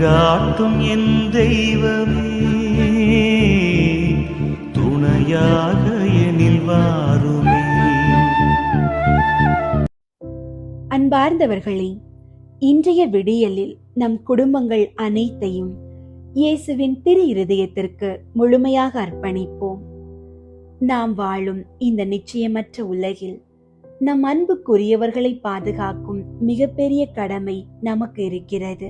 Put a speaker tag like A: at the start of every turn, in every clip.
A: வழிகாட்டும் என் தெய்வமே, துணையாக எனில் வாருமே.
B: அன்பார்ந்தவர்களே, இன்றைய விடியலில் நம் குடும்பங்கள் அனைத்தையும் இயேசுவின் திரு இருதயத்திற்கு முழுமையாக அர்ப்பணிப்போம். நாம் வாழும் இந்த நிச்சயமற்ற உலகில் நம் அன்புக்குரியவர்களை பாதுகாக்கும் மிகப்பெரிய கடமை நமக்கு இருக்கிறது.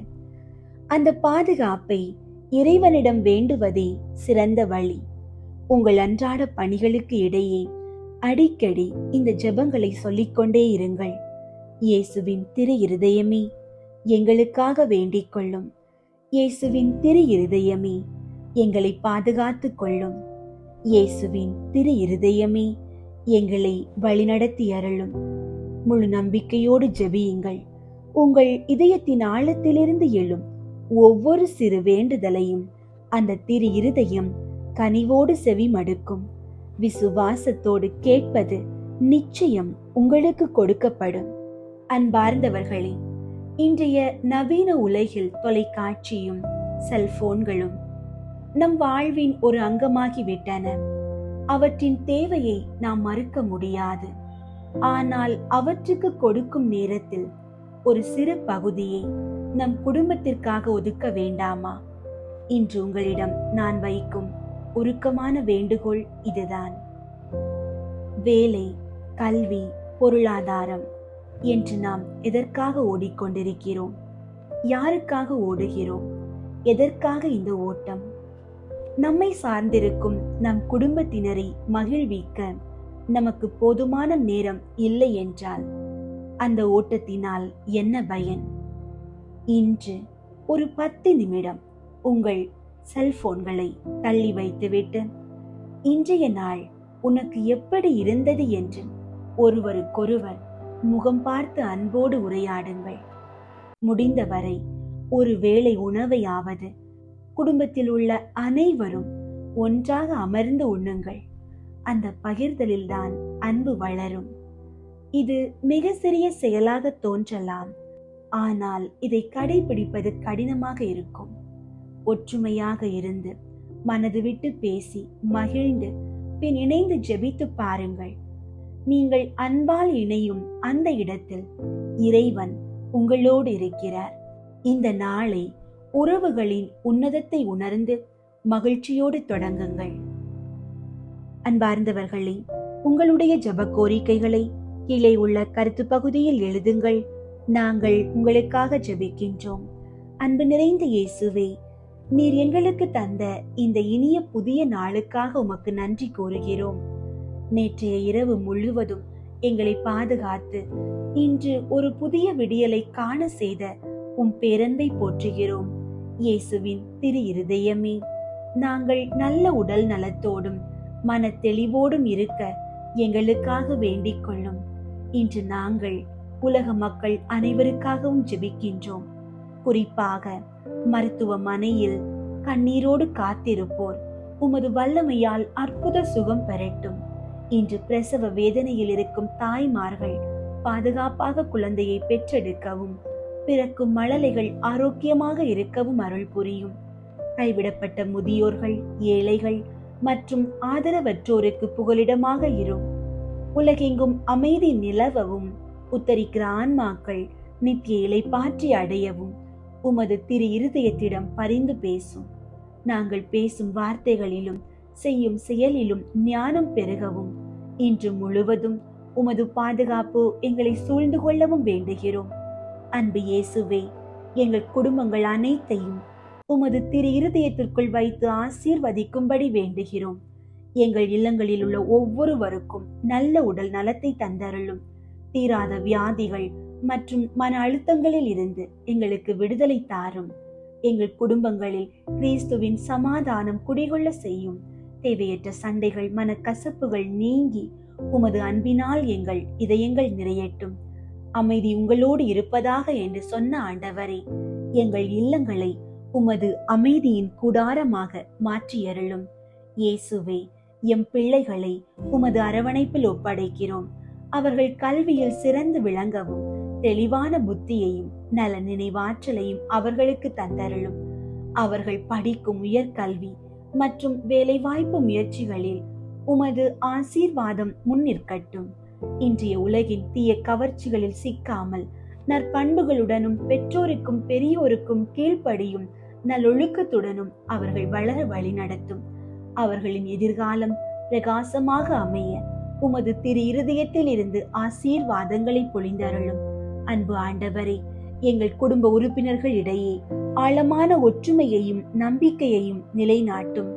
B: அந்த பாதுகாப்பை இறைவனிடம் வேண்டுவதே சிறந்த வழி. உங்கள் அன்றாட பணிகளுக்கு இடையே அடிக்கடி இந்த ஜெபங்களை சொல்லிக்கொண்டே இருங்கள். இயேசுவின் திரு இருதயமே, எங்களுக்காக வேண்டிக் கொள்ளும். இயேசுவின் திரு இருதயமே, எங்களை பாதுகாத்து கொள்ளும். இயேசுவின் திரு இருதயமே, எங்களை வழிநடத்தி அருளும். முழு நம்பிக்கையோடு ஜெபியுங்கள். உங்கள் இதயத்தின் ஆழத்திலிருந்து எழும் ஒவ்வொரு சிறு வேண்டுதலையும் அந்த திரு இருதயம் கனிவோடு செவி மடுக்கும். விசுவாசத்தோடு கேட்பது நிச்சயம் உங்களுக்கு கொடுக்கப்படும். அன்பார்ந்தவர்களே, இன்றைய நவீன உலகில் தொலைக்காட்சியும் செல்போன்களும் நம் வாழ்வின் ஒரு அங்கமாகிவிட்டன. அவற்றின் தேவையை நாம் மறுக்க முடியாது. ஆனால் அவற்றுக்கு கொடுக்கும் நேரத்தில் ஒரு சிறு பகுதியை நம் குடும்பத்திற்காக ஒதுக்க வேண்டாமா? இன்று உங்களிடம் நான் வைக்கும் உருக்கமான வேண்டுகோள் இதுதான். வேலை, கல்வி, பொருளாதாரம் என்று நாம் எதற்காக ஓடிக்கொண்டிருக்கிறோம்? யாருக்காக ஓடுகிறோம்? எதற்காக இந்த ஓட்டம்? நம்மை சார்ந்திருக்கும் நம் குடும்பத்தினரை மகிழ்விக்க நமக்கு போதுமான நேரம் இல்லை என்றால் அந்த ஓட்டத்தினால் என்ன பயன்? இன்று ஒரு 10 நிமிடம் உங்கள் செல்போன்களை தள்ளி வைத்துவிட்டு இன்றைய நாள் உனக்கு எப்படி இருந்தது என்று ஒருவருக்கொருவர் முகம் பார்த்து அன்போடு உரையாடுங்கள். முடிந்தவரை ஒரு வேளை உணவையாவது குடும்பத்தில் உள்ள அனைவரும் ஒன்றாக அமர்ந்து உண்ணுங்கள். அந்த பகிர்தலில்தான் அன்பு வளரும். இது மிக சிறிய செயலாக தோன்றலாம், ஆனால் இதை கடைபிடிப்பது கடினமாக இருக்கும். ஒற்றுமையாக இருந்து மனது விட்டு பேசி மகிழ்ந்து பின் இணைந்து ஜெபித்து பாருங்கள். நீங்கள் அன்பால் இணையும் அந்த இடத்தில் இறைவன் உங்களோடு இருக்கிறார். இந்த நாளை உறவுகளின் உன்னதத்தை உணர்ந்து மகிழ்ச்சியோடு தொடங்குங்கள். அன்பார்ந்தவர்களே, உங்களுடைய ஜெப கோரிக்கைகளை கீழே உள்ள கருத்து பகுதியில் எழுதுங்கள். நாங்கள் உங்களுக்காக ஜெபிக்கின்றோம். அன்பு நிறைந்த இயேசுவே, நீர் எங்களுக்கு தந்த இந்த இனிய புதிய நாளுக்காக உமக்கு நன்றி கூறுகிறோம். நேற்றைய இரவு முழுவதும் எங்களை பாதுகாத்து இன்று ஒரு புதிய விடியலை காண செய்த உம் பேரன்பை போற்றுகிறோம். இயேசுவின் திரு இருதயமே, நாங்கள் நல்ல உடல் நலத்தோடும் மன தெளிவோடும் இருக்க எங்களுக்காக வேண்டிக் கொள்ளும். இன்று நாங்கள் உலக மக்கள் அனைவருக்காகவும் ஜெபிக்கின்றோம். குறிப்பாக மருத்துவமனையில் கண்ணீரோடு காத்திருப்போர் உமது வல்லமையால் அற்புத சுகம் பெறட்டும். இன்று பிரசவ வேதனையில் இருக்கும் தாய்மார்கள் பாதுகாப்பாக குழந்தையை பெற்றெடுக்கவும், பிறக்கும் மழலைகள் ஆரோக்கியமாக இருக்கவும் அருள் புரியும். கைவிடப்பட்ட முதியோர்கள், ஏழைகள் மற்றும் ஆதரவற்றோருக்கு புகலிடமாக இரும். உலகெங்கும் அமைதி நிலவவும், உத்தரிக்கிற ஆன்மாக்கள் நித்திய இளைப்பாற்றி அடையவும் உமது திரு இருதயத்திடம் பரிந்து பேசும். நாங்கள் பேசும் வார்த்தைகளிலும் செய்யும் செயலிலும் ஞானம் பெருகவும் இன்று முழுவதும் உமது பாதுகாப்பு எங்களை சூழ்ந்து கொள்ளவும் வேண்டுகிறோம். அன்பு இயேசுவே, எங்கள் குடும்பங்கள் அனைத்தையும் உமது திரு இருதயத்திற்குள் வைத்து ஆசீர்வதிக்கும்படி வேண்டுகிறோம். எங்கள் இல்லங்களில் உள்ள ஒவ்வொருவருக்கும் நல்ல உடல் நலத்தை தந்தருளும். தீராத வியாதிகள் மற்றும் மன அழுத்தங்களில் இருந்து எங்களுக்கு விடுதலை தாரும். எங்கள் குடும்பங்களில் கிறிஸ்துவின் சமாதானம் குடிகொள்ள செய்யும். தேவையற்ற சண்டைகள், மனக்கசப்புகள் நீங்கி உமது அன்பினால் எங்கள் இதயங்கள் நிறையட்டும். அமைதி உங்களோடு இருப்பதாக என்று சொன்ன ஆண்டவரே, எங்கள் இல்லங்களை உமது அமைதியின் கூடாரமாக மாற்றியருளும். இயேசுவே, எம் பிள்ளைகளை உமது அரவணைப்பில் ஒப்படைக்கிறோம். அவர்கள் கல்வியில் சிறந்து விளங்கவும் தெளிவான புத்தியையும் நல நினைவாற்றலையும் அவர்களுக்கு தந்தருளும். அவர்கள் படிக்கும் உயர்கல்வி மற்றும் வேலைவாய்ப்பு முயற்சிகளில் உமது ஆசீர்வாதம் முன்னிற்கட்டும். இன்றைய உலகின் தீய கவர்ச்சிகளில் சிக்காமல் நற்பண்புகளுடனும் பெற்றோருக்கும் பெரியோருக்கும் கீழ்ப்படியும் நல்லொழுக்கத்துடனும் அவர்கள் வளர வழி நடத்தும். அவர்களின் எதிர்காலம் பிரகாசமாக அமைய உமது திரு இருதயத்தில் இருந்து ஆசீர்வாதங்களை பொழிந்தருளும். அன்பு ஆண்டவரே, எங்கள் குடும்ப உறுப்பினர்கள் இடையே ஆழமான ஒற்றுமையையும் நம்பிக்கையையும் நிலைநாட்டும்.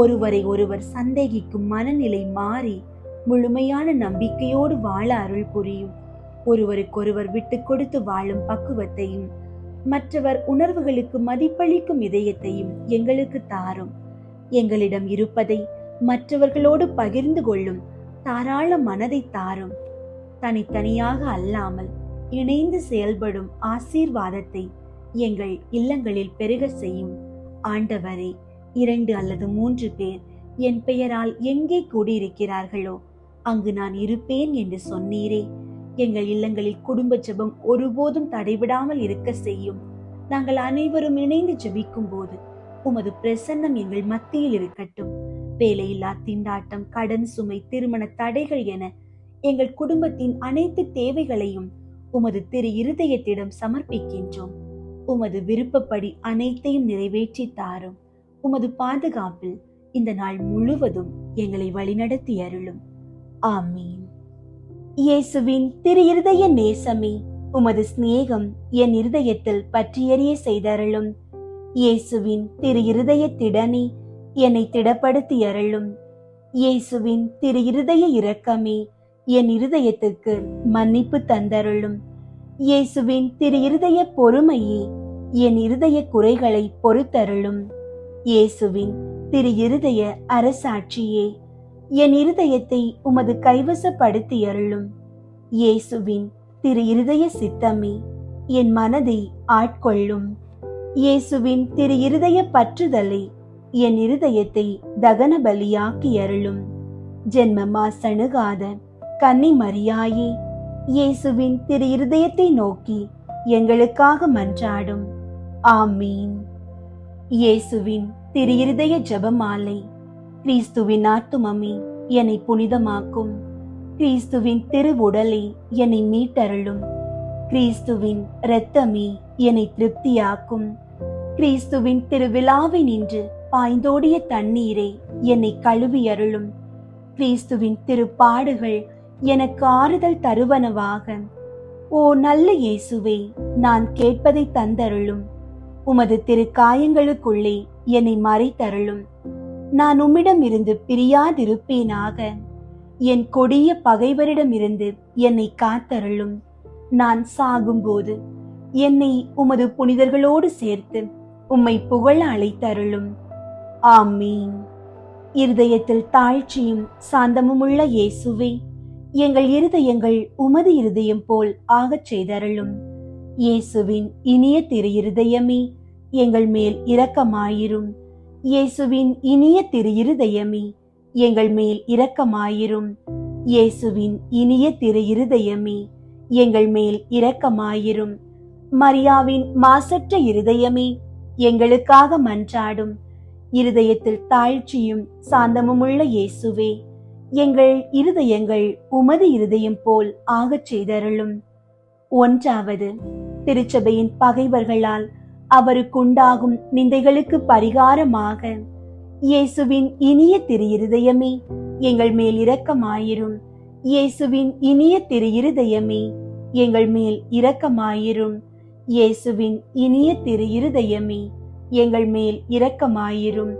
B: ஒருவரை ஒருவர் சந்தேகிக்கும் மனநிலை மாறி முழுமையான நம்பிக்கையோடு வாழ அருள் புரியும். ஒருவருக்கொருவர் விட்டு கொடுத்து வாழும் பக்குவத்தையும் மற்றவர் உணர்வுகளுக்கு மதிப்பளிக்கும் இதயத்தையும் எங்களுக்கு தாரும். எங்களிடம் இருப்பதை மற்றவர்களோடு பகிர்ந்து கொள்ளும் தாராள மனதை தாரும். தனித்தனியாக அல்லாமல் இணைந்து செயல்படும் ஆசீர்வாதத்தை எங்கள் இல்லங்களில் பெருக செய்யும். ஆண்டவரே, 2 அல்லது 3 பேர் என் பெயரால் எங்கே கூடியிருக்கிறார்களோ அங்கு நான் இருப்பேன் என்று சொன்னீரே. எங்கள் இல்லங்களில் குடும்ப ஜெபம் ஒருபோதும் தடைவிடாமல் இருக்க செய்யும். நாங்கள் அனைவரும் இணைந்து ஜெபிக்கும் போது உமது பிரசன்னம் எங்கள் மத்தியில் இருக்கட்டும். வேலையில்லா திண்டாட்டம், கடன் சுமை, திருமண தடைகள் என எங்கள் குடும்பத்தின் அனைத்து தேவைகளையும் உமது திரு இருதயத்திடம் சமர்ப்பிக்கின்றோம். உமது விருப்பப்படி அனைத்தையும் நிறைவேற்றி தாரும். உமது பாதுகாப்பில் இந்த நாள் முழுவதும் எங்களை வழிநடத்தி அருளும். ஆமீன். இயேசுவின் திரு இருதய நேசமே, உமது சிநேகம் என் இருதயத்தில் பற்றியறிய செய்தருளும். இயேசுவின் திரு இருதயத்திடனே என்னை திடப்படுத்தி அருளும். இயேசுவின் திரு இருதய இரக்கமே, என் இருதயத்துக்கு மன்னிப்பு தந்தருளும். இயேசுவின் திரு இருதய பொறுமையே, என் இருதய குறைகளை பொறுத்தருளும். இயேசுவின் திரு இருதய அரசாட்சியே, என் இருதயத்தை உமது கைவசப்படுத்தி அருளும். இயேசுவின் திரு இருதய சித்தமே, என் மனதை ஆட்கொள்ளும். இயேசுவின் திரு இருதய பற்றுதலை, என் இருதயத்தை தகன பலியாக்கி அருளும். ஜென்மமா சணுகாத கன்னி மரியாயே, இயேசுவின் திரு இருதயத்தை நோக்கி எங்களுக்காக மன்றாடும். ஆமீன். இயேசுவின் திரு இருதய ஜெபமாலை. கிறிஸ்துவின் ஆத்துமமே, என்னை புனிதமாக்கும். கிறிஸ்துவின் திரு உடலை என்னை மீட்டருளும். கிறிஸ்துவின் இரத்தமே என்னை திருப்தியாக்கும். கிறிஸ்துவின் திருவிழாவை நின்று பாய்ந்தோடிய தண்ணீரே என்னை கழுவி அருளும். கிறிஸ்துவின் திருப்பாடுகள் எனக்கு ஆறுதல் தருவனவாக. ஓ நல்ல இயேசுவே, நான் கேட்பதை தந்தருளும். உமது திரு காயங்களுக்குள்ளே என்னை மறைத்தருளும். நான் உம்மிடம் இருந்து பிரியாதிருப்பேனாக. என் கொடிய பகைவரிடமிருந்து என்னை காத்தருளும். நான் சாகும்போது என்னை உமது புனிதர்களோடு சேர்த்து உம்மை புகழ அழைத்தருளும். ஆமீன். இருதயத்தில் தாழ்ச்சியும் சாந்தமும் உள்ள இயேசுவே, எங்கள் இருதயங்கள் உமது இருதயம் போல் ஆகச் செய்தருளும். இயேசுவின் இனிய திரு இருதயமே, எங்கள் மேல் இரக்கமாயிரும். இயேசுவின் இனிய திரு இருதயமே, எங்கள் மேல் இரக்கமாயிரும். இயேசுவின் இனிய திரு இருதயமே, எங்கள் மேல் இரக்கமாயிரும். மரியாவின் மாசற்ற இருதயமே, எங்களுக்காக மன்றாடும். இருதயத்தில் தாழ்ச்சியும் சாந்தமும் உள்ள இயேசுவே, எங்கள் இருதயங்கள் உமது இருதயம் போல் ஆகச் செய்தருளும். 1. திருச்சபையின் பகைவர்களால் அவருக்குண்டாகும் நிந்தைகளுக்கு பரிகாரமாக இயேசுவின் இனிய திரு இருதயமே, எங்கள் மேல் இரக்கமாயிரும். இயேசுவின் இனிய திரு இருதயமே, எங்கள் மேல் இரக்கமாயிரும். இயேசுவின் இனிய திரு இருதயமே, எங்கள் மேல் இரக்கமாயிரும்.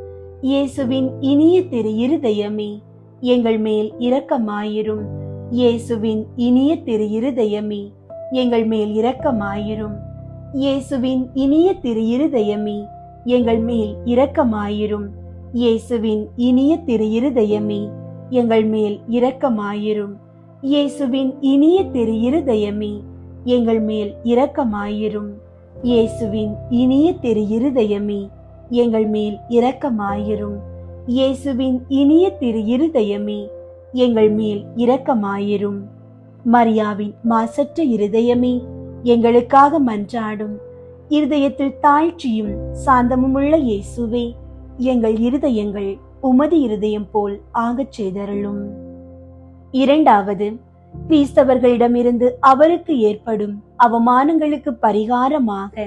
B: இயேசுவின் இனிய திரு இருதயமே, எங்கள் மேல் இரக்கமாயிரும். இயேசுவின் இனிய திரு இருதயமே, எங்கள் மேல் இரக்கமாயிரும். இயேசுவின் இனிய திரு இருதயமே, எங்கள் மேல் இரக்கமாயிரும். இயேசுவின் இனிய திரு இருதயமே, எங்கள் மேல் இரக்கமாயிரும். இயேசுவின் இனிய திரு இருதயமே, எங்கள் மேல் இரக்கமாயிரும். இயேசுவின் இனிய திரு இருதயமே, எங்கள் மேல் இரக்கமாயிரும். இயேசுவின் இனிய திரு இருதயமே, எங்கள் மேல் இரக்கமாயிரும். மரியாவின் மாசற்ற இருதயமே, எங்களுக்காக மன்றாடும். இருதயத்தில் தாழ்ச்சியும் சாந்தமும் உள்ள இயேசுவே, எங்கள் இருதயங்கள் உமது இருதயம் போல் ஆகச் செய்தருளும். இரண்டாவது, கிறிஸ்தவர்களிடமிருந்து அவருக்கு ஏற்படும் அவமானங்களுக்கு பரிகாரமாக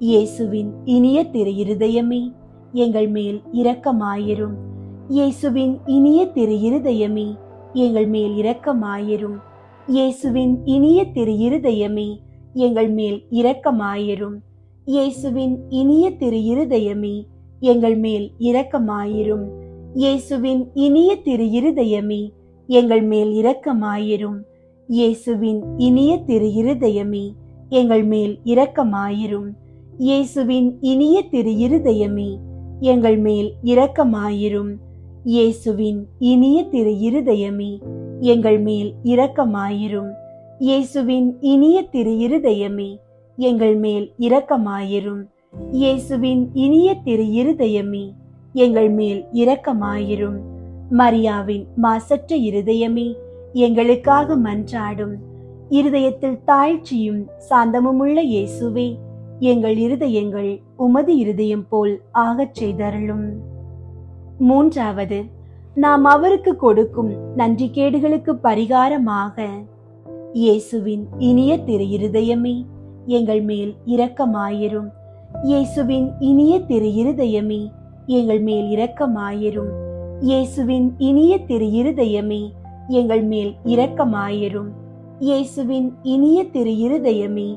B: இயேசுவின் இனிய திரு இருதயமே, எங்கள் மேல் இரக்கமாயிரும். இயேசுவின் இனிய திரு இருதயமே, எங்கள் மேல் இரக்கமாயிரும். இயேசுவின் இனிய திரு இருதயமே, எங்கள் மேல் இரக்கமாயிரும். இயேசுவின் இனிய திரு இருதயமே, எங்கள் மேல் இரக்கமாயிரும். இயேசுவின் இனிய திரு இருதயமே, எங்கள் மேல் இரக்கமாயிரும். இயேசுவின் இனிய திரு இருதயமே, எங்கள் மேல் இரக்கமாயிரும். இயேசுவின் இனிய திரு இருதயமே, எங்கள் மேல் இரக்கமாயிரும். இயேசுவின் இனிய திரு இருதயமே, எங்கள் மேல் இரக்கமாயிரும். இயேசுவின் இனிய திரு இருதயமே, எங்கள் மேல் இரக்கமாயிரும். இயேசுவின் இனிய திரு இருதயமே, எங்கள் மேல் இரக்கமாயிரும். மரியாவின் மாசற்ற இருதயமே, எங்களுக்காக மன்றாடும். இருதயத்தில் தாழ்ச்சியும் சாந்தமும் உள்ள இயேசுவே, எங்கள் இருதயங்கள் உமது இருதயம் போல் ஆகச் செய்தருளும். மூன்றாவது, நாம் அவருக்கு கொடுக்கும் நன்றிகேடுகளுக்கு பரிகாரமாக இயேசுவின் இனிய திரு இருதயமே, எங்கள் மேல் இரக்கமாயிரும். இயேசுவின் இனிய திரு இருதயமே, எங்கள் மேல் இரக்கமாயிரும். இயேசுவின் இனிய திரு இருதயமே, எங்கள் மேல் இரக்கமாயிரும். இயேசுவின் இனிய திரு இருதயமே,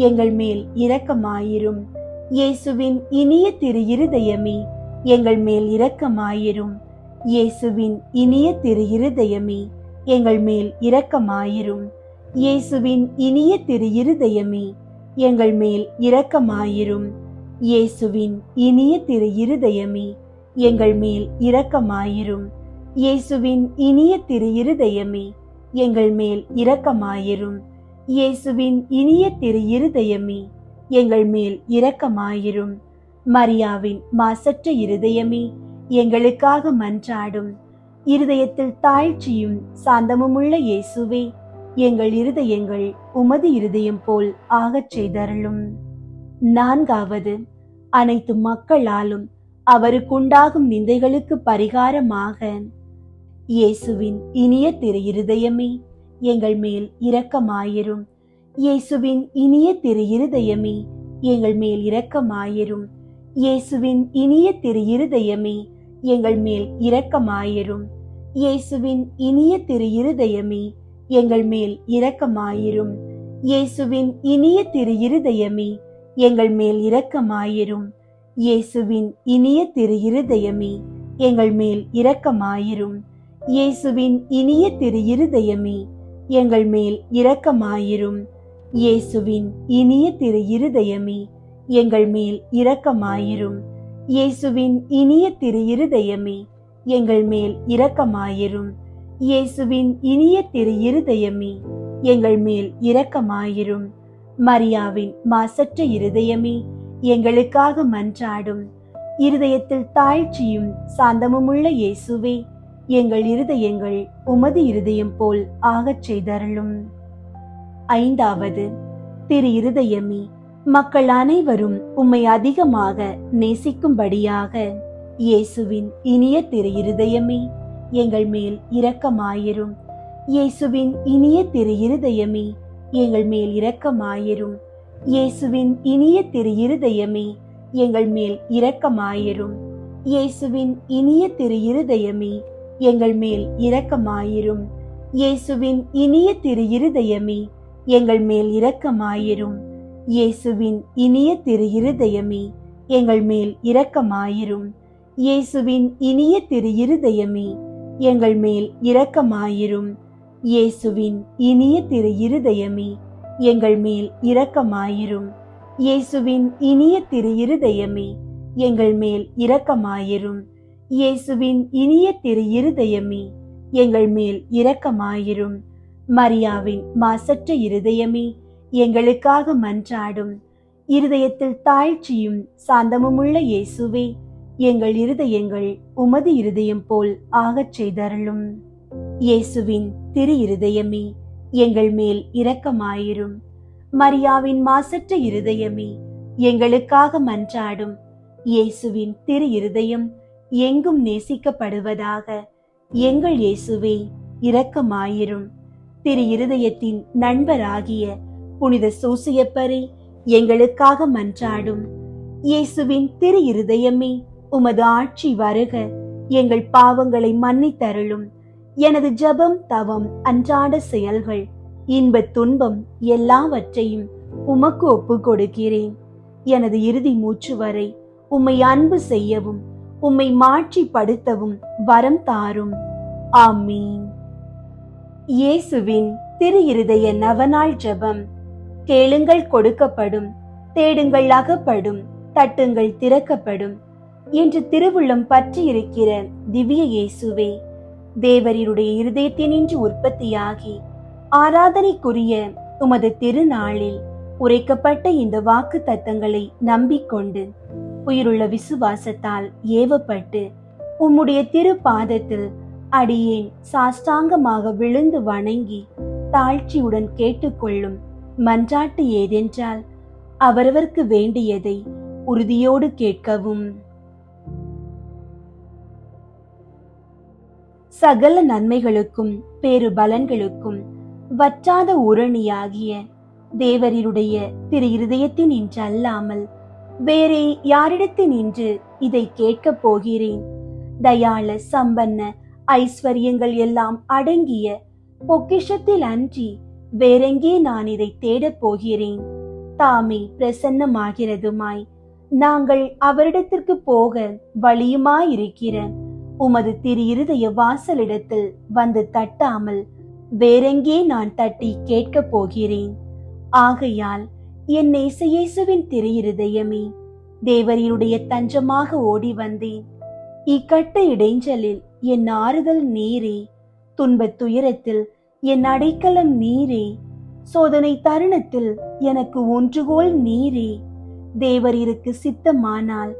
B: எங்கள் மேல் இரக்கமாயிரும். இயேசுவின் இனிய திரு இருதயமே, எங்கள் மேல் இரக்கமாயிரும். இயேசுவின் இனிய திரு இருதயமே, எங்கள் மேல் இரக்கமாயிரும். இயேசுவின் இனிய திரு இருதயமே, எங்கள் மேல் இரக்கமாயிரும். இயேசுவின் இனிய திரு இருதயமே, எங்கள் மேல் இரக்கமாயிரும். இயேசுவின் இனிய திரு இருதயமே, எங்கள் மேல் இரக்கமாயிரும். இயேசுவின் இனிய திரு இருதயமே, எங்கள் மேல் இரக்கமாயிரும். மரியாவின் மாசற்ற இருதயமே, எங்களுக்காக மன்றாடும். இருதயத்தில் தாழ்ச்சியும் சாந்தமும் உள்ள இயேசுவே, எங்கள் இருதயங்கள் உமது இருதயம் போல் ஆகச் செய்தருளும். நான்காவது, அனைத்து மக்களாலும் அவருக்குண்டாகும் நிந்தைகளுக்கு பரிகாரமாக இயேசுவின் இனிய திரு இருதயமே, எங்கள் மேல் இரக்கமாயிரும். இயேசுவின் இனிய திரு இருதயமே, எங்கள் மேல் இரக்கமாயிரும். இயேசுவின் இனிய திரு இருதயமே, எங்கள் மேல் இரக்கமாயிரும். இயேசுவின் இனிய திரு இருதயமே, எங்கள் மேல் இரக்கமாயிரும். இயேசுவின் இனிய திரு இருதயமே, எங்கள் மேல் இரக்கமாயிரும். இயேசுவின் இனிய திரு இருதயமே, எங்கள் மேல் இரக்கமாயிரும். இயேசுவின் இனிய திரு இருதயமே, எங்கள் மேல் இரக்கமாயிரும். இயேசுவின் இனிய திரு இருதயமே, எங்கள் மேல் இரக்கமாயிரும். இயேசுவின் இனிய திரு இருதயமே, எங்கள் மேல் இரக்கமாயிரும். இயேசுவின் இனிய திரு இருதயமே, எங்கள் மேல் இரக்கமாயிரும். மரியாவின் மாசற்ற இருதயமே, எங்களுக்காக மன்றாடும். இருதயத்தில் தாழ்ச்சியும் சாந்தமும் உள்ள இயேசுவே, எங்கள் இருதயங்கள் உமது இருதயம் போல் ஆகச் செய்தருளும். ஐந்தாவது, திரு இருதயமே, மக்கள் அனைவரும் உம்மை அதிகமாக நேசிக்கும்படியாக இயேசுவின் இனிய திரு இருதயமே, எங்கள் மேல் இரக்கமாயிரும். இயேசுவின் இனிய திரு இருதயமே, எங்கள் மேல் இரக்கமாயிரும். இயேசுவின் இனிய திரு இருதயமே, எங்கள் மேல் இரக்கமாயிரும். இயேசுவின் இனிய திரு இருதயமே, எங்கள் மேல் இரக்கமாயிரும். இயேசுவின் இனிய திரு இருதயமே, எங்கள் மேல் இரக்கமாயிரும். இயேசுவின் இனிய திரு இருதயமே, எங்கள் மேல் இரக்கமாயிரும். இயேசுவின் இனிய திரு இருதயமே, எங்கள் மேல் இரக்கமாயிரும். இயேசுவின் இனிய திரு இருதயமே, எங்கள் மேல் இரக்கமாயிரும். இயேசுவின் இனிய திரு இருதயமே, எங்கள் மேல் இரக்கமாயிரும். இயேசுவின் இனிய திரு இருதயமே, எங்கள் மேல் இரக்கமாயிரும். மரியாவின் மாசற்ற இருதயமே, எங்களுக்காக மன்றாடும். இருதயத்தில் தாழ்ச்சியும் சாந்தமும் உள்ள இயேசுவே, எங்கள் இருதயங்கள் உமது இருதயம் போல் ஆகச் செய்தருளும். இயேசுவின் திரு இருதயமே, எங்கள் மேல் இரக்கமாயிரும். மரியாவின் மாசற்ற இருதயமே, எங்களுக்காக மன்றாடும் இயேசுவின் திரு இருதயம் எங்கும் நேசிக்கப்படுவதாக. எங்கள் இயேசுவே, இரக்கமாயிரும். திரு இருதயத்தின் நண்பராகிய புனித சூசியப்பரே, எங்களுக்காக மன்றாடும். இயேசுவின் திரு இருதயமே, உமது ஆட்சி வருக. எங்கள் பாவங்களை மன்னித்தருளும். எனது ஜெபம், தவம், அன்றாட செயல்கள், இன்ப துன்பம் எல்லாவற்றையும் உமக்கு ஒப்பு கொடுக்கிறேன். எனது இறுதி மூச்சு வரை உம்மை அன்பு செய்யவும் உம்மை மாட்சிப்படுத்தவும் வரம் தாரும். ஆமீன். இயேசுவின் திரு இருதய நவநாள் ஜெபம். கேளுங்கள் கொடுக்கப்படும், தேடுங்கள் அகப்படும், தட்டுங்கள் திறக்கப்படும் என்று திருவுள்ளம் பற்றி இருக்கிற திவ்ய இயேசுவே, தேவரீருடைய இருதயத்தினின்று உற்பத்தியாகி ஆராதனைக்குரிய உமது திருநாளில் உரைக்கப்பட்ட இந்த வாக்கு தத்தங்களை நம்பிக்கொண்டு உயிருள்ள விசுவாசத்தால் ஏவப்பட்டு உம்முடைய திரு பாதத்தில் அடியேன் சாஷ்டாங்கமாக விழுந்து வணங்கி தாழ்ச்சியுடன் கேட்டுக்கொள்ளும் மன்றாட்டு ஏதென்றால், அவரவர்க்கு வேண்டியதை உறுதியோடு கேட்கவும். சகல நன்மைகளுக்கும் பேரு பலன்களுக்கும் வற்றாத ஊரணியாகிய தேவரீருடைய திரு இருதயத்தின் இன்று அல்லாமல் வேறே யாரிடத்தின் இன்று இதை கேட்கப் போகிறேன்? தயாள சம்பன்ன ஐஸ்வர்யங்கள் எல்லாம் அடங்கிய பொக்கிஷத்தில் அன்றி வேறெங்கே நான் இதை தேடப் போகிறேன்? தாமே பிரசன்னமாகிறதுமாய் நாங்கள் அவரிடத்திற்கு போக வழியுமாயிருக்கிற உமது திரு இருதய வாசலிடத்தில் வந்து தட்டாமல் வேறெங்கே நான் தட்டி கேட்கப் போகிறேன்? ஆகையால் என் இயேசுவின் திரு இருதயமே, தேவரீருடைய தஞ்சமாக ஓடி வந்தேன். இக்கட்ட இடைஞ்சலில் என் ஆறுதல் நீரே, துன்பத் துயரத்தில் என் அடைக்கலம் நீரே, சோதனை தருணத்தில் எனக்கு ஒன்றுகோல் நீரே. தேவரீருக்கு சித்தமானால்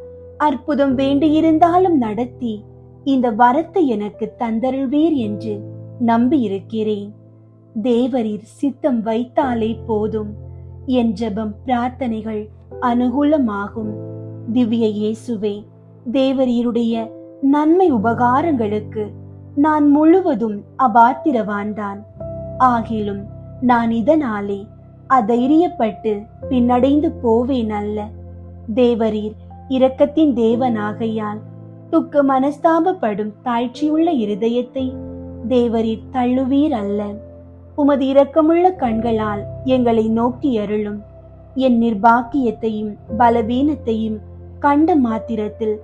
B: அற்புதம் வேண்டியிருந்தாலும் நடத்தி இந்த வரத்தை எனக்கு தந்தருள்வீர் என்று நம்பியிருக்கிறேன். தேவரீர் சித்தம் வைத்தாலே போதும், என் ஜெபம் பிரார்த்தனைகள் அனுகூலமாகும். திவ்ய இயேசுவே, தேவரீருடைய நன்மை உபகாரங்களுக்கு நான் முழுவதும் அபாத்திரவான்தான். ஆகிலும் நான் இதனாலே அதைரியப்பட்டு பின்னடைந்து போவேன் அல்ல. தேவரீர் இரக்கத்தின் தேவனாகையால் துக்க மனஸ்தாபப்படும் தாழ்ச்சியுள்ள இருதயத்தை தேவரீர் தள்ளுவீர் அல்ல. உமது இரக்கமுள்ள கண்களால் எங்களை நோக்கி அருளும். என் நிர்பாக்கியத்தையும் பலவீனத்தையும் கண்ட மாத்திரத்தில்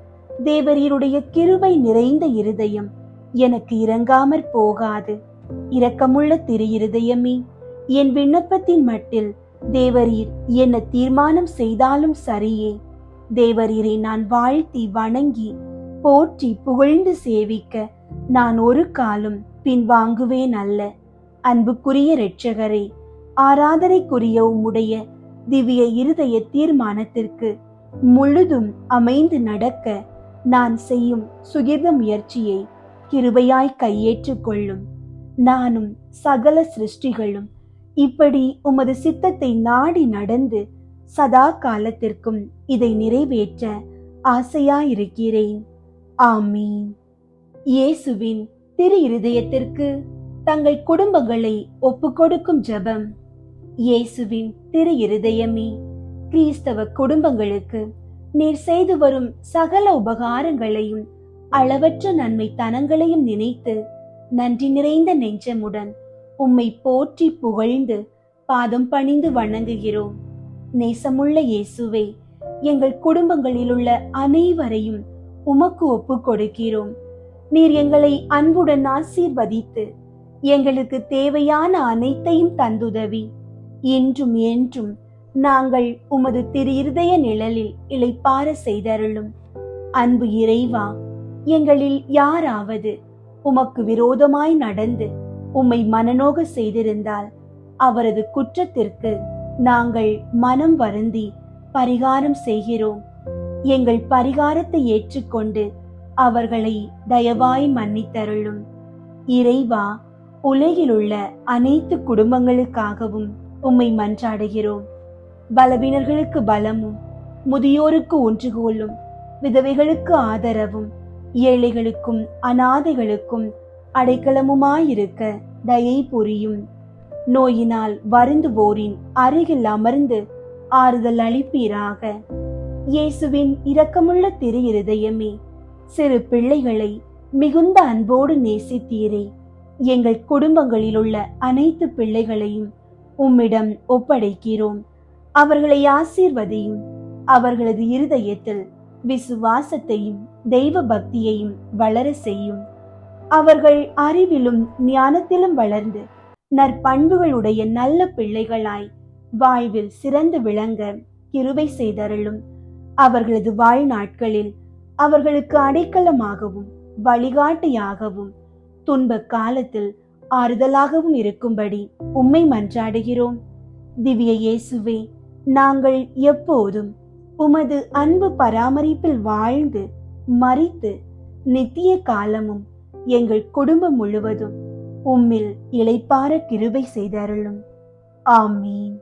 B: தேவரீருடைய கிருபை நிறைந்த இருதயம் எனக்கு இரங்காமற் போகாது. இரக்கமுள்ள திரு இருதயமே, என் விண்ணப்பத்தின் மட்டில் தேவரீர் என்ன தீர்மானம் செய்தாலும் சரியே. தேவரீரை நான் வாழ்த்தி வணங்கி போற்றி புகழ்ந்து சேவிக்க நான் ஒரு காலம் பின்வாங்குவேன் அல்ல. அன்புக்குரிய இரட்சகரே, ஆராதனைக்குரிய உம்முடைய திவ்ய இருதய தீர்மானத்திற்கு முழுதும் அமைந்து நடக்க நான் செய்யும் சுகிர்த முயற்சியை கிருபையாய் கையேற்றுக் கொள்ளும். நானும் சகல சிருஷ்டிகளும் இப்படி உமது சித்தத்தை நாடி நடந்து சதா காலத்திற்கும் இதை நிறைவேற்ற ஆசையாயிருக்கிறேன். ஆமீன். இயேசுவின் திரு இருதயத்திற்கு தங்கள் குடும்பங்களை ஒப்புக்கொடுக்கும் ஜெபம். இயேசுவின் திரு இருதயமே, கிறிஸ்தவ குடும்பங்களுக்கு நீர் செய்து வரும் சகல உபகாரங்களையும் அளவற்ற நன்மை தனங்களையும் நினைத்து நன்றி நிறைந்த நெஞ்சமுடன் உம்மை போற்றி புகழ்ந்து பாதம் பணிந்து வணங்குகிறோம். நேசமுள்ள இயேசுவே, எங்கள் குடும்பங்களில் உள்ள அனைவரையும் உமக்கு ஒப்பு கொடுக்கிறோம். நீர் எங்களை அன்புடன் ஆசீர்வதித்து எங்களுக்கு தேவையான அனைத்தையும் தந்துதவி இன்றும் என்றும் நாங்கள் உமது திரு இருதய நிழலில் இளைப்பார செய்தருளும். அன்பு இறைவா, எங்களில் யாராவது உமக்கு விரோதமாய் நடந்து உம்மை மனநோக செய்திருந்தால் அவரது குற்றத்திற்கு நாங்கள் மனம் வருந்தி பரிகாரம் செய்கிறோம். எங்கள் பரிகாரத்தை ஏற்றுக்கொண்டு அவர்களை தயவாய் மன்னித்தருளும். இறைவா, உலகிலுள்ள அனைத்து குடும்பங்களுக்காகவும் உம்மை மன்றாடுகிறோம். பலவீனர்களுக்கு பலமும் முதியோருக்கு ஊன்றுகோலும், விதவைகளுக்கு ஆதரவும், ஏழைகளுக்கும் அனாதைகளுக்கும் அடைக்கலமுமாயிருக்க தயை புரியும். நோயினால் வருந்துவோரின் அருகில் அமர்ந்து ஆறுதல் அளிப்பீராக. இயேசுவின் இரக்கமுள்ள திரு இருதயமே, சிறு பிள்ளைகளை மிகுந்த அன்போடு நேசித்தீரே. எங்கள் குடும்பங்களில் உள்ள அனைத்து பிள்ளைகளையும் உம்மிடம் ஒப்படைக்கிறோம். அவர்களை ஆசீர்வதியும். அவர்களது இருதயத்தில் விசுவாசத்தையும் தெய்வ பக்தியையும் வளர செய்யும். அவர்கள் அறிவிலும் ஞானத்திலும் வளர்ந்து நற்பண்புகளுடைய நல்ல பிள்ளைகளாய் வாழ்வில் சிறந்து விளங்க கிருபை செய்தருளும். அவர்களது வாழ்நாட்களில் அவர்களுக்கு அடைக்கலமாகவும் வழிகாட்டியாகவும் துன்ப காலத்தில் ஆறுதலாகவும் இருக்கும்படி உம்மை மன்றாடுகிறோம். திவ்ய இயேசுவே, நாங்கள் எப்போதும் உமது அன்பு பராமரிப்பில் வாழ்ந்து மரித்து நித்திய காலமும் எங்கள் குடும்பம் முழுவதும் உம்மில் இளைப்பார கிருபை செய்தருளும். ஆமீன்.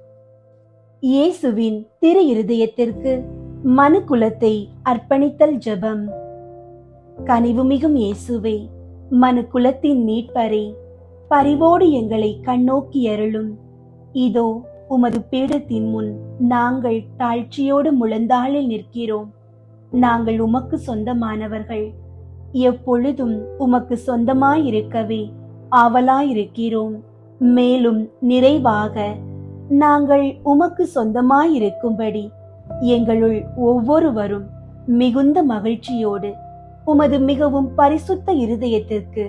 B: இயேசுவின் திரு இருதயத்திற்கு மனு குலத்தை அர்ப்பணித்தல் ஜெபம். கனிவுமிகும் இயேசுவே, மனு குலத்தின் மீட்பரே, பரிவோடு எங்களை கண்ணோக்கி அருளும். இதோ உமது பீடத்தின் முன் நாங்கள் தாழ்ச்சியோடு முழந்தாளில் நிற்கிறோம். நாங்கள் உமக்கு சொந்தமானவர்கள். எப்பொழுதும் உமக்கு சொந்தமாயிருக்கவே ஆவலாயிருக்கிறோம். மேலும் நிறைவாக நாங்கள் உமக்கு சொந்தமாயிருக்கும்படி எங்களுள் ஒவ்வொருவரும் மிகுந்த மகிழ்ச்சியோடு உமது மிகவும் பரிசுத்த இருதயத்திற்கு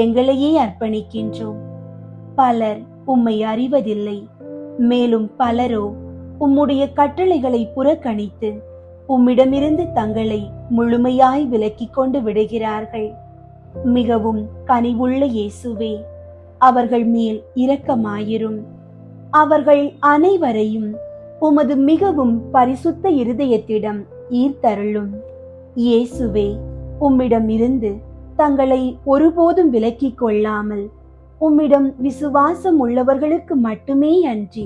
B: எங்களையே அர்ப்பணிக்கின்றோம். பலர் உம்மை அறிவதில்லை. மேலும் பலரோ உம்முடைய கட்டளைகளை புறக்கணித்து உம்மிடமிருந்து தங்களை முழுமையாய் விலக்கிக் கொண்டு விடுகிறார்கள். மிகவும் கனிவுள்ள இயேசுவே, அவர்கள் மேல் இரக்கமாயிரும். அவர்கள் அனைவரையும் உமது மிகவும் பரிசுத்த இருதயத்திடம் ஈர்த்தருளும். இயேசுவே, உம்மிடம் இருந்து தங்களை ஒருபோதும் விலக்கிக் கொள்ளாமல் உம்மிடம் விசுவாசம் உள்ளவர்களுக்கு மட்டுமே அன்றி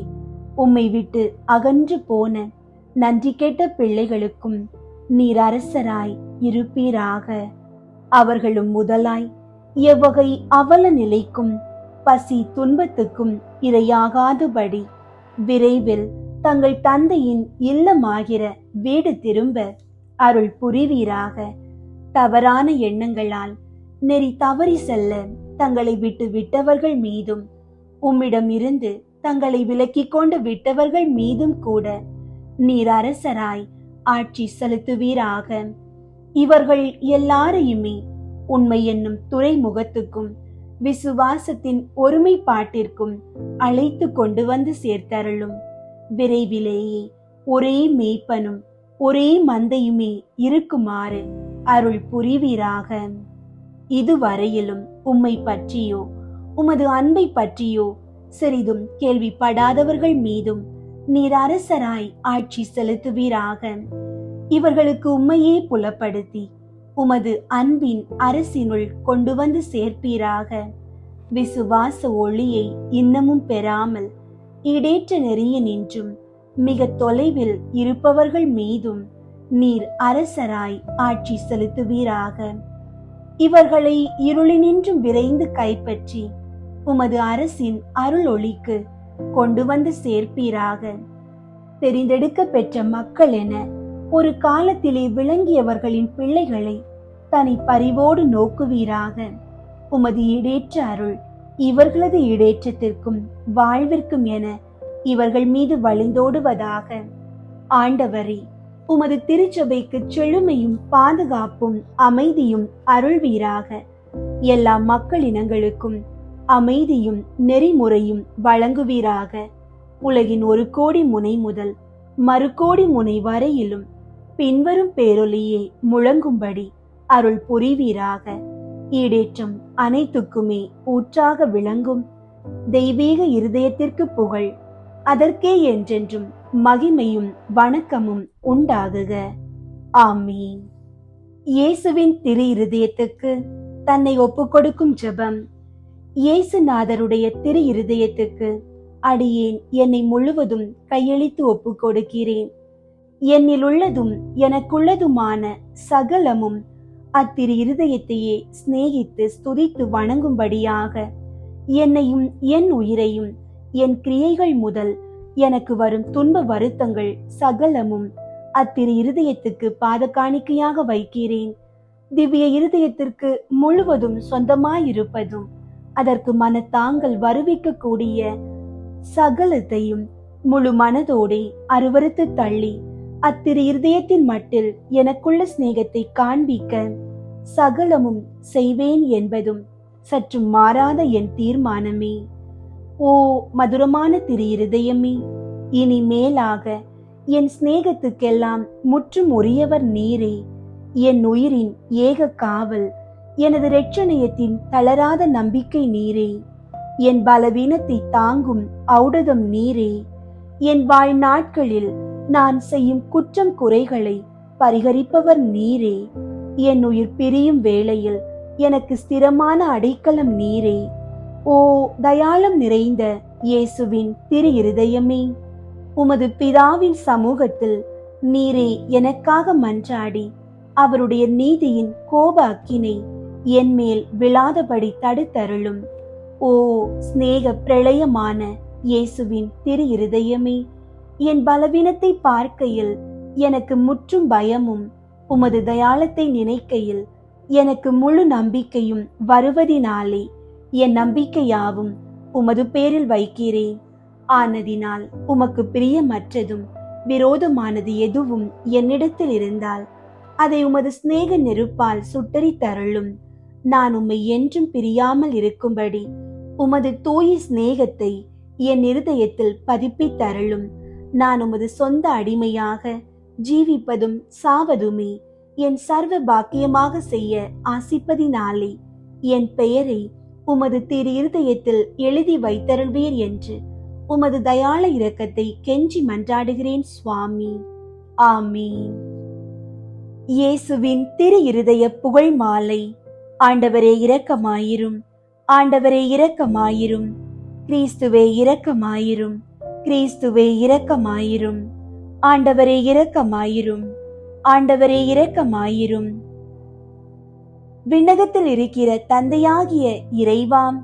B: உம்மை விட்டு அகன்று போன நன்றி கெட்ட பிள்ளைகளுக்கும் நீர் அரசராய் இருப்பீராக. அவர்களும் முதலாய் எவ்வகை அவல நிலைக்கும் பசி துன்பத்துக்கும் இரையாகாதபடி விரைவில் தங்கள் தந்தையின் இல்லமாகிற வீடு திரும்ப அருள் புரிவீராக. தவறான எண்ணங்களால் நெறி தவறி செல்ல தங்களை விட்டு விட்டவர்கள் மீதும் உம்மிடம் இருந்து தங்களை விலக்கிக் கொண்டு விட்டவர்கள் மீதும் கூட நீர் அரசராய் ஆட்சி செலுத்துவீராக. இவர்கள் எல்லாரையுமே உண்மை என்னும் துறைமுகத்துக்கும் விசுவாசத்தின் ஒருமைப்பாட்டிற்கும் அழைத்து கொண்டு வந்து சேர்த்தருளும். விரைவிலேயே ஒரே மேய்ப்பனும் ஒரே மந்தையுமே இருக்குமாறு அருள் புரிவீராக. இதுவரையிலும் உம்மை பற்றியோ உமது அன்பை பற்றியோ சிறிதும் கேள்விப்படாதவர்கள் மீதும் நீர் அரசராய் ஆட்சி செலுத்துவீராக. இவர்களுக்கு உம்மையே புலப்படுத்தி உமது அன்பின் அரசினுள் கொண்டு வந்து சேர்ப்பீராக. விசுவாச ஒளியை இன்னமும் பெறாமல் ஈடேற்ற நெறிய நின்றும் மிக தொலைவில் இருப்பவர்கள் மீதும் நீர் அரசராய் ஆட்சி செலுத்துவீராக. இவர்களை இருளினின்றும் விரைந்து கைப்பற்றி உமது அரசின் அருள் ஒளிக்கு கொண்டு வந்து சேர்ப்பீராக. தெரிந்தெடுக்க பெற்ற மக்கள் என ஒரு காலத்திலே விளங்கியவர்களின் பிள்ளைகளை தனி பரிவோடு நோக்குவீராக. உமது ஈடேற்ற அருள் இவர்களது ஈடேற்றத்திற்கும் வாழ்விற்கும் என இவர்கள் மீது வழிந்தோடுவதாக. ஆண்டவரே, உமது திருச்சபைக்கு செழுமையும் பாதுகாப்பும் அமைதியும் அருள்வீராக. எல்லா மக்களினங்களுக்கும் அமைதியும் நெறிமுறையும் வழங்குவீராக. உலகின் ஒரு கோடி முனை முதல் மறு கோடி முனை வரையிலும் பின்வரும் பேரொலியே முழங்கும்படி அருள் புரிவீராக. ஈடேற்றம் அனைத்துக்குமே ஊற்றாக விளங்கும் தெய்வீக இருதயத்திற்கு புகழ், அதற்கே என்றென்றும் மகிமையும் வணக்கமும் உண்டாகுக. ஆமீன். இயேசுவின் திரு இருதயத்துக்கு தன்னை ஒப்புக்கொடுக்கும் ஜெபம். இயேசுநாதருடைய திரு இருதயத்துக்கு அடியேன் என்னை முழுவதும் கையளித்து ஒப்புக் கொடுக்கிறேன். என்னில் உள்ளதும் எனக்குள்ளதுமான சகலமும் அத்திரு இருதயத்தையே சிநேகித்து ஸ்துதித்து வணங்கும்படியாக என்னையும் என் உயிரையும் என் கிரியைகள் முதல் எனக்கு வரும் துன்ப வருத்தங்கள் சகலமும் அத்திரு இருதயத்துக்கு பாத காணிக்கையாக வைக்கிறேன். திவ்ய இருதயத்திற்கு முழுவதும் சொந்தமாயிருப்பதும் அதற்கு மனத்தாங்கள் வருவிக்க கூடிய சகலத்தையும் முழு மனதோடே அருவருத்து தள்ளி அத்திரு இருதயத்தின் மட்டில் எனக்குள்ள சிநேகத்தை காண்பிக்க சகலமும் செய்வேன் என்பதும் சற்று மாறாத என் தீர்மானமே. ஓ மதுரமான திரு இருதயமே, இனி மேலாக என் சிநேகத்துக்கெல்லாம் முற்றும் உரியவர் நீரே. என் உயிரின் ஏக காவல், எனது இரட்சணியத்தின் தளராத நம்பிக்கை நீரே. என் பலவீனத்தை தாங்கும் ஔடதம் நீரே. என் வாழ்நாட்களில் நான் செய்யும் குற்றம் குறைகளை பரிகரிப்பவர் நீரே. என் உயிர் பிரியும் வேளையில் எனக்கு ஸ்திரமான அடைக்கலம் நீரே. ஓ தயாளம் நிறைந்த இயேசுவின் திரு இருதயமே, உமது பிதாவின் சமூகத்தில் நீரே எனக்காக மன்றாடி அவருடைய நீதியின் கோப அக்கினை என் மேல் விழாதபடி தடுத்தருளும். ஓ சிநேக பிரளயமான இயேசுவின் திரு இருதயமே, என் பலவீனத்தை பார்க்கையில் எனக்கு முற்றும் பயமும் உமது தயாளத்தை நினைக்கையில் எனக்கு முழு நம்பிக்கையும் வருவதினாலே என் நம்பிக்கையாவும் உமது பேரில் வைக்கிறேன். ஆனதினால் உமக்கு பிரியமற்றதும் விரோதமானது எதுவும் என்னிடத்தில் இருந்தால் அதை உமது சிநேக நெருப்பால் சுட்டரித்தருளும். நான் உம்மை என்றும் பிரியாமல் இருக்கும்படி உமது தூய சிநேகத்தை என் இருதயத்தில் பதிப்பித்தருளும். நான் உமது சொந்த அடிமையாக ஜீவிப்பதும் சாவதுமே என் சர்வ பாக்கியமாக செய்ய ஆசிப்பதினாலே என் பெயரை உமது திரு இருதயத்தில் எழுதி வைத்தருள்வீர் என்று உமது தயாள இரக்கத்தை கெஞ்சி மன்றாடுகிறேன் சுவாமி. ஆமீன். இயேசுவின் திரு இருதய புகழ் மாலை. ஆண்டவரே இரக்கமாயிரும், ஆண்டவரே இரக்கமாயிரும், கிறிஸ்துவே இரக்கமாயிரும், கிறிஸ்துவே இரக்கமாயிரும், ஆண்டவரே இரக்கமாயிரும், ஆண்டவரே இரக்கமாயிரும். விண்ணகத்தில் இருக்கிற தந்தையாகிய இறைவாம்,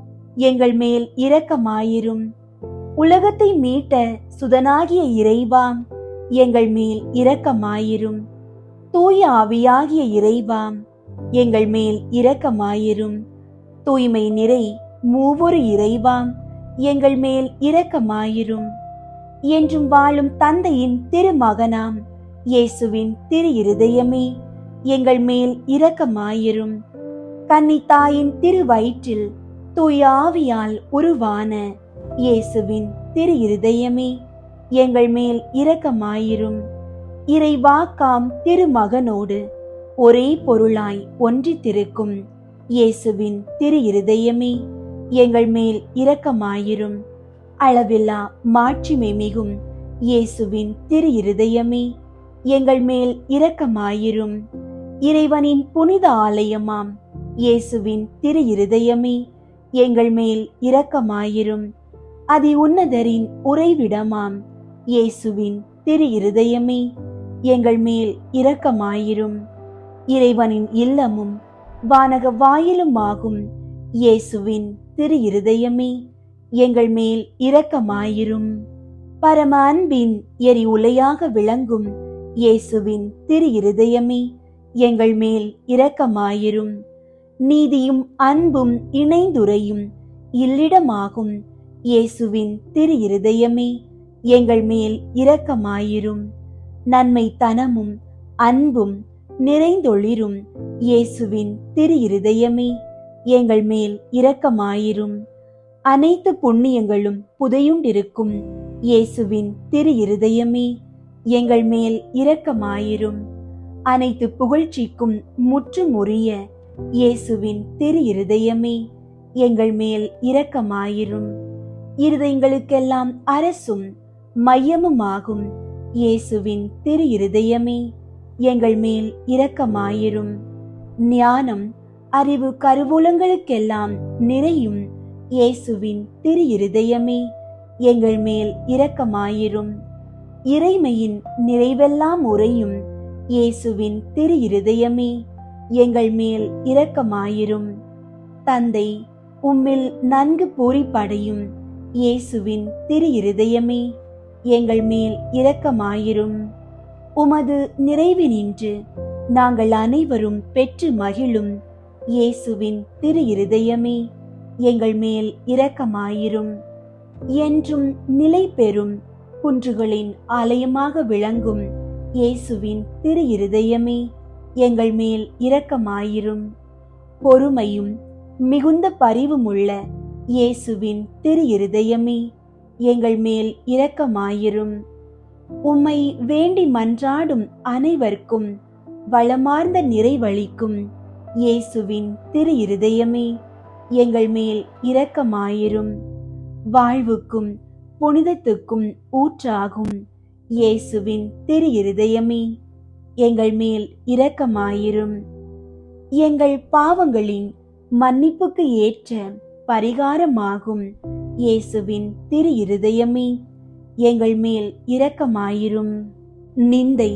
B: எங்கள் மேல் இரக்கமாயிரும். உலகத்தை மீட்ட சுதனாகிய இறைவாம், எங்கள் மேல் இரக்கமாயிரும். தூய ஆவியாகிய இறைவாம், எங்கள் மேல் இரக்கமாயிரும். தூய்மை நிறை மூவொரு இறைவாம், எங்கள் மேல் இரக்கமாயிரும். என்றும் வாழும் தந்தையின் திருமகனாம் இயேசுவின் திரு இருதயமே, எங்கள் மேல் இரக்கமாயிரும். கன்னி தாயின் திரு வயிற்றில் தூய ஆவியால் உருவான இயேசுவின் திரு இருதயமே, எங்கள் மேல் இரக்கமாயிரும். இறைவாக்காம் திருமகனோடு ஒரே பொருளாய் ஒன்றித்திருக்கும் இயேசுவின் திரு இருதயமே, எங்கள் மேல் இரக்கமாயிரும். அளவில்லா மாட்சிமை மிகும் இயேசுவின் திரு இருதயமே, எங்கள் மேல் இரக்கமாயிரும். இறைவனின் புனித ஆலயமாம் இயேசுவின் திரு இருதயமே, எங்கள் மேல் இரக்கமாயிரும். அதி உன்னதரின் உறைவிடமாம் இயேசுவின் திரு இருதயமே, எங்கள் மேல் இரக்கமாயிரும். இறைவனின் இல்லமும் வானக வாயிலுமாகும் இயேசுவின் திரு இருதயமே, எங்கள் மேல் இரக்கமாயிரும். பரம அன்பின் எரி உலையாக விளங்கும் இயேசுவின் திரு இருதயமே, எங்கள் மேல் இரக்கமாயிரும். நீதியும் அன்பும் இணைந்துரையும் இல்லிடமாகும் இயேசுவின் திரு இருதயமே, எங்கள் மேல் இரக்கமாயிரும். நன்மை தனமும் அன்பும் நிறைந்தொளிரும் இயேசுவின் திரு இருதயமே, எங்கள் மேல் இரக்கமாயிரும். அனைத்து புண்ணியங்களும் புதையுண்டிருக்கும் இயேசுவின் திரு இருதயமே, எங்கள் மேல் இரக்கமாயிரும். அனைத்து புகழ்ச்சிக்கும் முற்றுமுறிய இயேசுவின் திரு இருதயமே, எங்கள் மேல் இரக்கமாயிரும். இருதயங்களுக்கெல்லாம் அரசும் மையமுமாகும் இயேசுவின் திரு இருதயமே, எங்கள் மேல் இரக்கமாயிரும். ஞானம் அறிவு கருவூலங்களுக்கெல்லாம் நிறையும் இயேசுவின் திரு இருதயமே, எங்கள் மேல் இரக்கமாயிரும். இறைமையின் நிறைவெல்லாம் உறையும் இயேசுவின் திரு இருதயமே, எங்கள் மேல் இரக்கமாயிரும். தந்தை, உம்மில் நன்கு பூரிப்படையும் இயேசுவின் திரு இருதயமே, எங்கள் மேல் இரக்கமாயிரும். உமது நிறைவினின்று நாங்கள் அனைவரும் பெற்று மகிழும் இயேசுவின் திரு இருதயமே, எங்கள் மேல் இரக்கமாயிரும். என்றும் நிலை பெறும் குன்றுகளின் ஆலயமாக விளங்கும் இயேசுவின் திரு இருதயமே, எங்கள் மேல் இரக்கமாயிரும். பொறுமையும் மிகுந்த பரிவுமுள்ள இயேசுவின் திரு இருதயமே, எங்கள் மேல் இரக்கமாயிரும். உம்மை வேண்டி மன்றாடும் அனைவருக்கும் வளமார்ந்த நிறைவளிக்கும் இயேசுவின் திரு இருதயமே, எங்கள் மேல் இரக்கமாயிரும். வாழ்வுக்கும் புனிதத்துக்கும் ஊற்றாகும் இயேசுவின் திரு இருதயமே, எங்கள் மேல் இரக்கமாயிரும். எங்கள் பாவங்களின் மன்னிப்புக்கு ஏற்ற பரிகாரமாகும் இயேசுவின் திரு இருதயமே, எங்கள் மேல் இரக்கமாயிரும். நிந்தை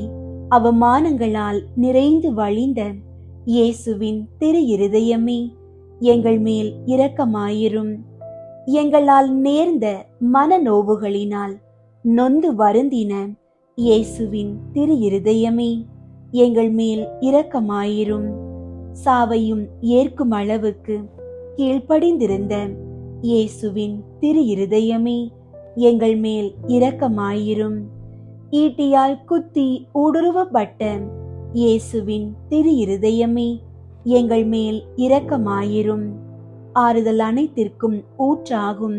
B: அவமானங்களால் நிறைந்து வழிந்த இயேசுவின் திரு இருதயமே, எங்கள் மேல் இரக்கமாயிரும். எங்களால் நேர்ந்த மனநோவுகளினால் நொந்து வருந்தின இயேசுவின் திரு இருதயமே, எங்கள் மேல் இரக்கமாயிரும். சாவையும் ஏற்கும் அளவுக்கு கீழ்ப்படிந்திருந்த இயேசுவின் திரு இருதயமே, எங்கள் மேல் இரக்கமாயிரும். ஈட்டியால் குத்தி ஊடுருவப்பட்ட இயேசுவின் திரு இருதயமே, எங்கள் மேல் இரக்கமாயிரும். ஆறுதல் அனைத்திற்கும் ஊற்றாகும்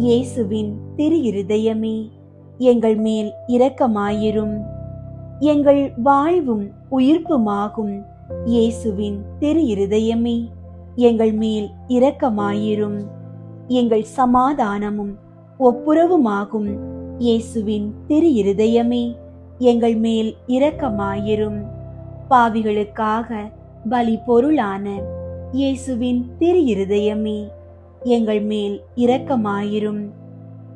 B: இயேசுவின் திரு இருதயமே, எங்கள் மேல் இரக்கமாயிரும். எங்கள் வாழ்வும் உயிர்ப்புமாகும் இயேசுவின் திரு இருதயமே, எங்கள் மேல் இரக்கமாயிரும். எங்கள் சமாதானமும் ஒப்புரவுமாகும் இயேசுவின் திரு இருதயமே, எங்கள் மேல் இரக்கமாயிரும். பாவிகளுக்காக பலி பொருளான இயேசுவின் திரு இருதயமே, எங்கள் மேல் இரக்கமாயிரும்.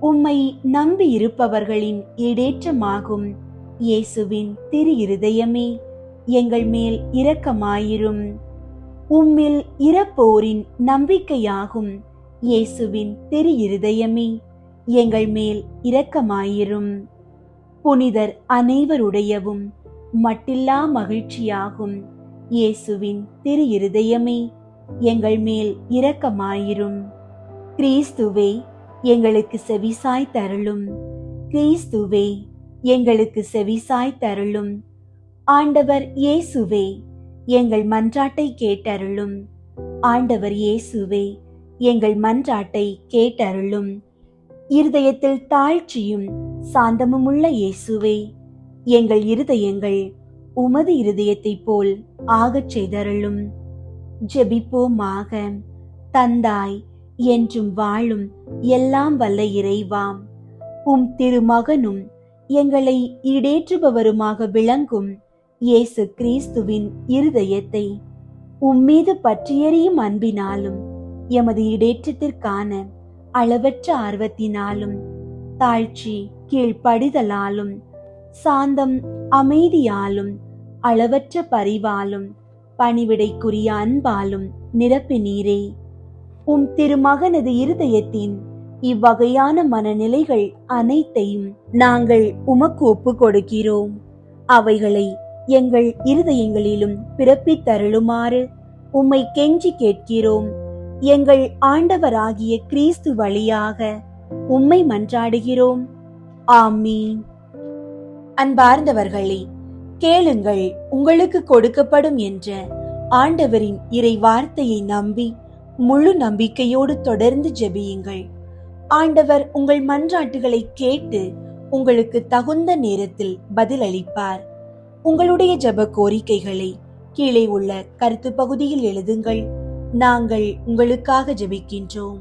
B: உம்மை நம்பி இருப்பவர்களின் ஈடேற்றமாகும் இயேசுவின் திரு இருதயமே, எங்கள் மேல் இரக்கமாயிரும். உம்மில் இறப்போரின் நம்பிக்கையாகும் இயேசுவின் திரு இருதயமே, எங்கள் மேல் இரக்கமாயிரும். புனிதர் அனைவருடையவும் மட்டில்லா மகிழ்ச்சியாகும் இயேசுவின் திரு இருதயமே, எங்கள் மேல் இரக்கமாயிரும். கிறிஸ்துவே, எங்களுக்கு செவிசாய் தருளும். கிறிஸ்துவே, எங்களுக்கு செவிசாய் தருளும். ஆண்டவர் இயேசுவே, எங்கள் மன்றாட்டை கேட்டருளும். ஆண்டவர் இயேசுவே, எங்கள் மன்றாட்டை கேட்டருளும். இருதயத்தில் தாழ்ச்சியும் சாந்தமுமுள்ள இயேசுவே, எங்கள் இருதயங்கள் உமது இருதயத்தைப் போல் ஆகச் செய்தருளும். ஜெபிப்போமாக. தந்தாய், என்றும் வாழும் எல்லாம் வல்ல இறைவாம், உம் திருமகனும் எங்களை ஈடேற்றுபவருமாக விளங்கும் இயேசு கிறிஸ்துவின் இருதயத்தை உம்மீது பற்றியெறியும் அன்பினாலும் எமது ஈடேற்றத்திற்கான அளவற்ற ஆர்வத்தினாலும் தாழ்ச்சி கீழ்ப்படிதலாலும் சாந்தம் அமைதியாலும் அளவற்ற பரிவாலும் பணிவிடைக்குரிய அன்பாலும் நிரப்பினீரே. உம் திருமகனது இருதயத்தின் இவ்வகையான மனநிலைகள் அனைத்தையும் நாங்கள் உமக்கு ஒப்பு கொடுக்கிறோம். அவைகளை எங்கள் இருதயங்களிலும் பிறப்பித்தருளுமாறு உம்மை கெஞ்சி கேட்கிறோம். எங்கள் ஆண்டவராகிய கிறிஸ்து வழியாக உம்மை மன்றாடுகிறோம். ஆமீன். அன்பார்ந்தவர்களே, கேளுங்கள் உங்களுக்கு கொடுக்கப்படும் என்ற ஆண்டவரின் இறை வார்த்தையை நம்பி முழு நம்பிக்கையோடு தொடர்ந்து ஜெபியுங்கள். ஆண்டவர் உங்கள் மன்றாட்டுகளை கேட்டு உங்களுக்கு தகுந்த நேரத்தில் பதிலளிப்பார். உங்களுடைய ஜெப கோரிக்கைகளை கீழே உள்ள கருத்து பகுதியில் எழுதுங்கள். நாங்கள் உங்களுக்காக ஜெபிக்கின்றோம்.